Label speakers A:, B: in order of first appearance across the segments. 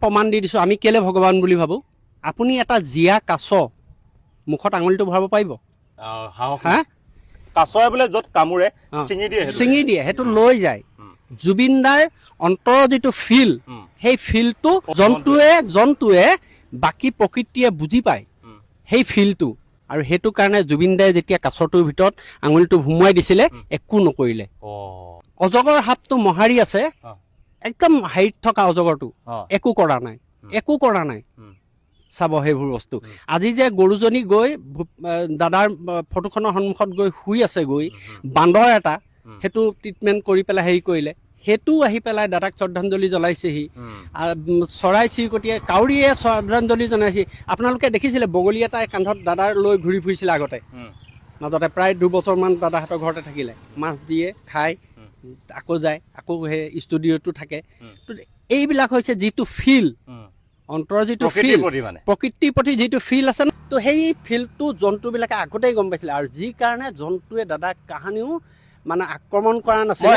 A: প্ৰমাণ দি দিছোঁ আমি কেলে ভগৱান বুলি ভাবোঁ আপুনি এটা জীয়া কাছ মুখত আঙুলিটো ভৰাব পাৰিব হা
B: কাছয়ে বোলে য'ত কামোৰে ছিঙি দিয়ে
A: সেইটো লৈ যায় জুবিন দাৰ অন্তৰৰ যিটো ফিল সেই ফিলটো জন্তুৱে বাকী প্ৰকৃতিয়ে বুজি পায় সেই ফিলটো আৰু সেইটো কাৰণে জুবিন দাই যেতিয়া কাছটোৰ ভিতৰত আঙুলিটো ভুমুৱাই দিছিলে একো নকৰিলে অজগৰ সাপটো মহাৰি আছে একদম হাইট থকা অজগৰটো একো কৰা নাই চাব সেইবোৰ বস্তু আজি যে গৰুজনী গৈ দাদাৰ ফটোখনৰ সন্মুখত গৈ শুই আছে গৈ বান্দৰ এটা সেইটো ট্ৰিটমেণ্ট কৰি পেলাই হেৰি কৰিলে সেইটো আহি পেলাই দাদাক শ্ৰদ্ধাঞ্জলি জ্বলাইছেহি চৰাই চিৰিকটিয়ে কাউৰীয়ে শ্ৰদ্ধাঞ্জলি জনাইছে আপোনালোকে দেখিছিলে বগলী এটাই কান্ধত দাদাৰ লৈ ঘূৰি ফুৰিছিলে আগতে মাজতে প্ৰায় 2 বছৰমান দাদাহঁতৰ ঘৰতে থাকিলে মাছ দিয়ে খায় আকৌ যায় আকৌ সেই ষ্টুডিঅ'টো থাকে এইবিলাক হৈছে যিটো ফিল অন্তৰৰ যিটো ফিল প্ৰকৃতিৰ প্ৰতি যিটো ফিল আছে তো সেই ফিলটো জন্তুবিলাকে আগতেই গম পাইছিলে আৰু যি কাৰণে জন্তুৱে দাদাক কাহানিও মানে আক্ৰমণ কৰা নাছিল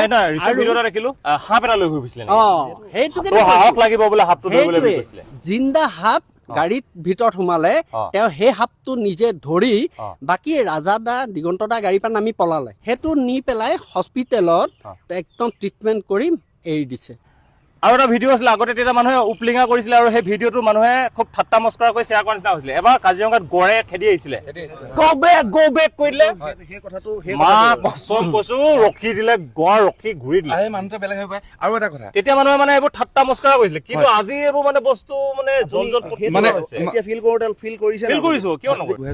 A: জিন্দা সাপ গাড়ীত ভিতৰত সোমালে তেওঁ সেই সাপটো নিজে ধৰি বাকী ৰাজা দা দিগন্ত দা গাড়ীৰ পৰা নামি পলালে সেইটো নি পেলাই হস্পিটেলত একদম ট্ৰিটমেণ্ট কৰি এৰি দিছে
B: আৰু এটা ভিডিঅ' আছিলে আগতে তেতিয়া মানুহে উপলিঙা কৰিছিলে আৰু সেই ভিডিঅ'টো মানুহে খুব ঠাট্টা মস্কৰা কৰি শ্বেয়াৰ কৰা নিচিনা হৈছিলে এবাৰ কাজিৰঙাত গড়ে খেদি আহিছিলে গো বেক কৰিলে মা কচম কৈছো ৰখি দিলে গড় ৰখি ঘূৰি দিলে
C: মানুহটো বেলেগ হৈ পায় আৰু এটা কথা
B: তেতিয়া মানুহে মানে এইবোৰ ঠাট্টা মস্কৰা কৰিছিলে কিন্তু আজি এইবোৰ মানে বস্তু মানে জল
C: মানে ফিল কৰিছো কিয় নকৰিছো